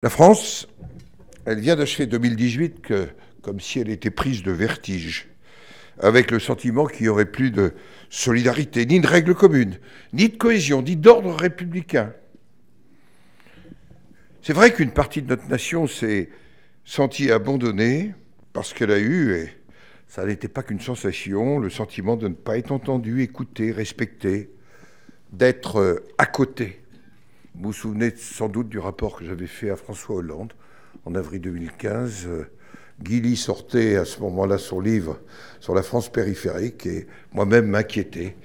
La France, elle vient d'achever 2018 comme si elle était prise de vertige, avec le sentiment qu'il n'y aurait plus de solidarité, ni de règles communes, ni de cohésion, ni d'ordre républicain. C'est vrai qu'une partie de notre nation s'est sentie abandonnée parce qu'elle a eu, et ça n'était pas qu'une sensation, le sentiment de ne pas être entendue, écoutée, respectée, d'être à côté. Vous vous souvenez sans doute du rapport que j'avais fait à François Hollande en avril 2015. Guilly sortait à ce moment-là son livre sur la France périphérique et moi-même m'inquiétais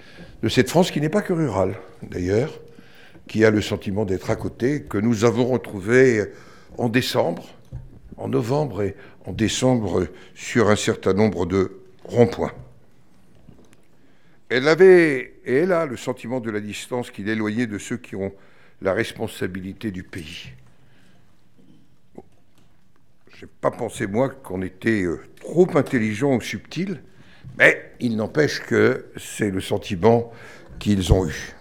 de cette France qui n'est pas que rurale, d'ailleurs, qui a le sentiment d'être à côté, que nous avons retrouvé en décembre, en novembre et en décembre sur un certain nombre de ronds-points. Elle avait, et elle a, le sentiment de la distance qui l'éloignait de ceux qui ont la responsabilité du pays. Je n'ai pas pensé, moi, qu'on était trop intelligent ou subtil, mais il n'empêche que c'est le sentiment qu'ils ont eu.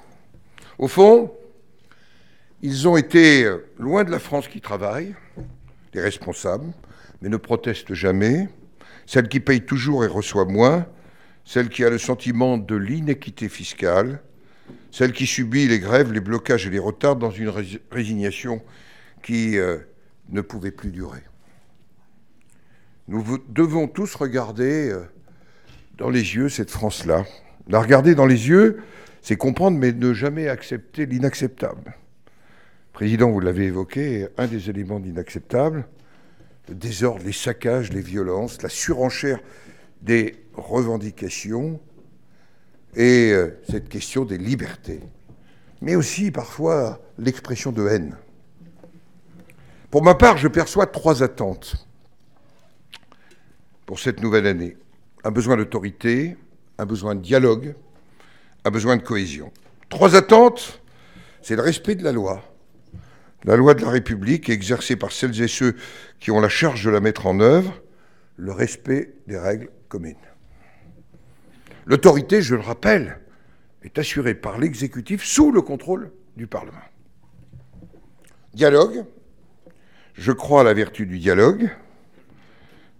Au fond, ils ont été loin de la France qui travaille, les responsables, mais ne protestent jamais, celle qui paye toujours et reçoit moins, celle qui a le sentiment de l'inéquité fiscale, celle qui subit les grèves, les blocages et les retards dans une résignation qui ne pouvait plus durer. Nous devons tous regarder dans les yeux cette France-là. La regarder dans les yeux, c'est comprendre, mais ne jamais accepter l'inacceptable. Président, vous l'avez évoqué, un des éléments d'inacceptable, le désordre, les saccages, les violences, la surenchère des revendications, et cette question des libertés, mais aussi parfois l'expression de haine. Pour ma part, je perçois 3 attentes pour cette nouvelle année. Un besoin d'autorité, un besoin de dialogue, un besoin de cohésion. 3 attentes, c'est le respect de la loi de la République exercée par celles et ceux qui ont la charge de la mettre en œuvre, le respect des règles communes. L'autorité, je le rappelle, est assurée par l'exécutif sous le contrôle du Parlement. Dialogue, je crois à la vertu du dialogue.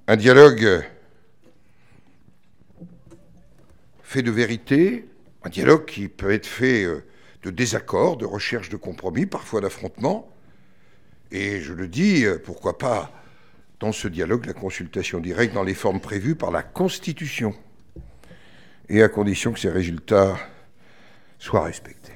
Un dialogue fait de vérité, un dialogue qui peut être fait de désaccords, de recherche de compromis, parfois d'affrontements. Et je le dis, pourquoi pas, dans ce dialogue, la consultation directe dans les formes prévues par la Constitution, et à condition que ces résultats soient respectés.